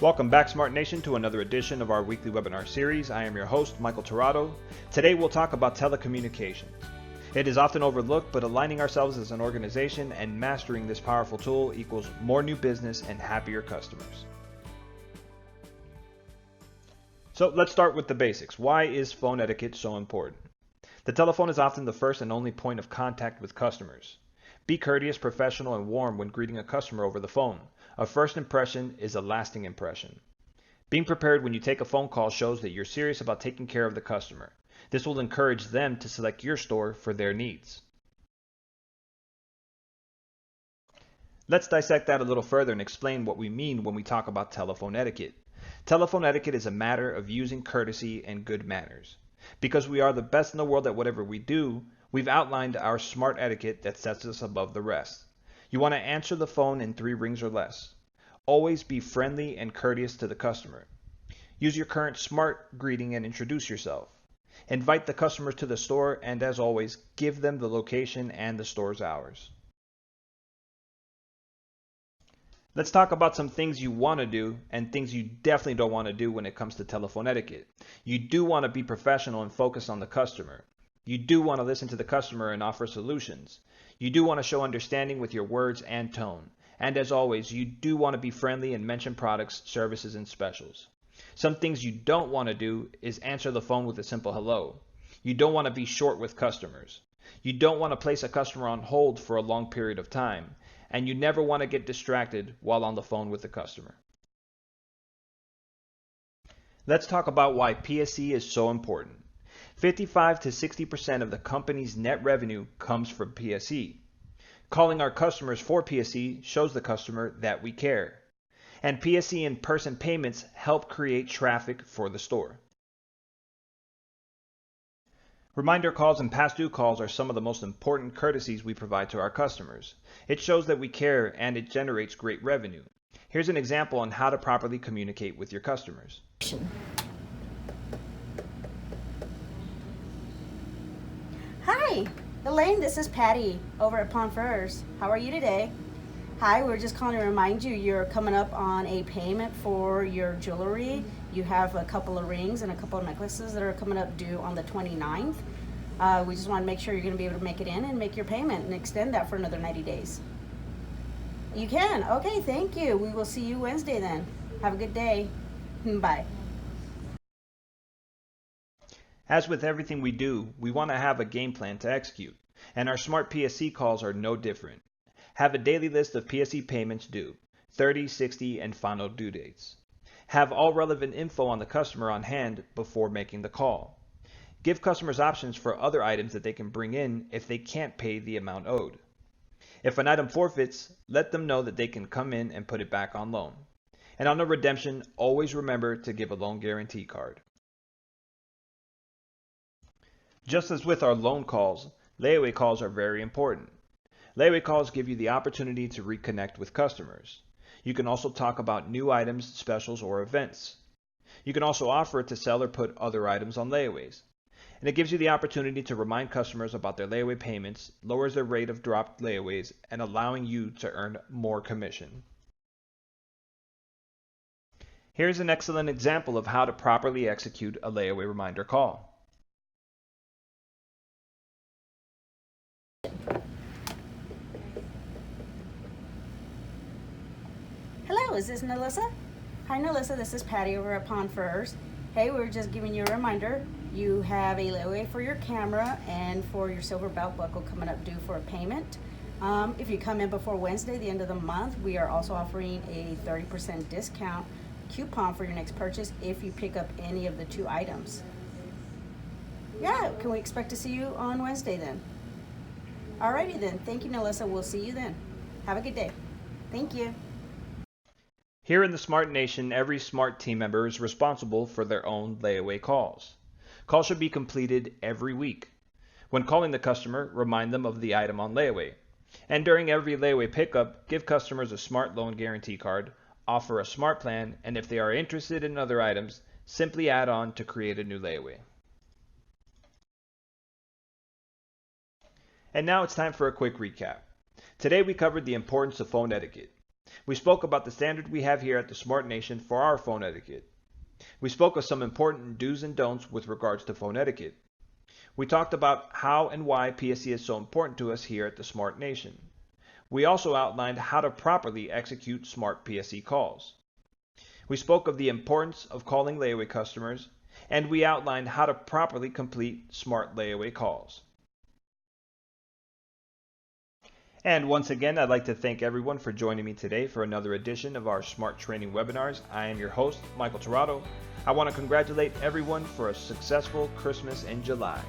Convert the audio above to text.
Welcome back, Smart Nation, to another edition of our weekly webinar series. I am your host, Michael Torrado. Today we'll talk about telecommunications. It is often overlooked, but aligning ourselves as an organization and mastering this powerful tool equals more new business and happier customers. So let's start with the basics. Why is phone etiquette so important? The telephone is often the first and only point of contact with customers. Be courteous, professional, and warm when greeting a customer over the phone. A first impression is a lasting impression. Being prepared when you take a phone call shows that you're serious about taking care of the customer. This will encourage them to select your store for their needs. Let's dissect that a little further and explain what we mean when we talk about telephone etiquette. Telephone etiquette is a matter of using courtesy and good manners. Because we are the best in the world at whatever we do, we've outlined our smart etiquette that sets us above the rest. You want to answer the phone in 3 rings or less. Always be friendly and courteous to the customer. Use your current smart greeting and introduce yourself. Invite the customer to the store, and as always, give them the location and the store's hours. Let's talk about some things you want to do and things you definitely don't want to do when it comes to telephone etiquette. You do want to be professional and focus on the customer. You do want to listen to the customer and offer solutions. You do want to show understanding with your words and tone. And as always, you do want to be friendly and mention products, services, and specials. Some things you don't want to do is answer the phone with a simple hello. You don't want to be short with customers. You don't want to place a customer on hold for a long period of time. And you never want to get distracted while on the phone with the customer. Let's talk about why PSE is so important. 55 to 60% of the company's net revenue comes from PSE. Calling our customers for PSE shows the customer that we care. And PSE in-person payments help create traffic for the store. Reminder calls and past due calls are some of the most important courtesies we provide to our customers. It shows that we care and it generates great revenue. Here's an example on how to properly communicate with your customers. Hi, Elaine, this is Patty over at Pond Furs. How are you today? Hi, we're just calling to remind you you're coming up on a payment for your jewelry. You have a couple of rings and a couple of necklaces that are coming up due on the 29th. We just want to make sure you're going to be able to make it in and make your payment and extend that for another 90 days. You can? Okay, thank you. We will see you Wednesday then. Have a good day. Bye. As with everything we do, we want to have a game plan to execute, and our smart PSE calls are no different. Have a daily list of PSE payments due, 30, 60, and final due dates. Have all relevant info on the customer on hand before making the call. Give customers options for other items that they can bring in if they can't pay the amount owed. If an item forfeits, let them know that they can come in and put it back on loan. And on a redemption, always remember to give a loan guarantee card. Just as with our loan calls, layaway calls are very important. Layaway calls give you the opportunity to reconnect with customers. You can also talk about new items, specials, or events. You can also offer to sell or put other items on layaways. And it gives you the opportunity to remind customers about their layaway payments, lowers their rate of dropped layaways, and allowing you to earn more commission. Here's an excellent example of how to properly execute a layaway reminder call. Hello, is this Nelissa? Hi Nelissa, this is Patty over at Pond Furs. Hey, we're just giving you a reminder. You have a layaway for your camera and for your silver belt buckle coming up due for a payment. If you come in before Wednesday, the end of the month, we are also offering a 30% discount coupon for your next purchase if you pick up any of the 2 items. Yeah, can we expect to see you on Wednesday then? Alrighty then, thank you Nelissa, we'll see you then. Have a good day. Thank you. Here in the Smart Nation, every smart team member is responsible for their own layaway calls. Calls should be completed every week. When calling the customer, remind them of the item on layaway. And during every layaway pickup, give customers a smart loan guarantee card, offer a smart plan, and if they are interested in other items, simply add on to create a new layaway. And now it's time for a quick recap. Today we covered the importance of phone etiquette. We spoke about the standard we have here at the Smart Nation for our phone etiquette. We spoke of some important do's and don'ts with regards to phone etiquette. We talked about how and why PSE is so important to us here at the Smart Nation. We also outlined how to properly execute smart PSE calls. We spoke of the importance of calling layaway customers, and we outlined how to properly complete smart layaway calls. And once again, I'd like to thank everyone for joining me today for another edition of our Smart Training webinars. I am your host, Michael Torrado. I want to congratulate everyone for a successful Christmas in July.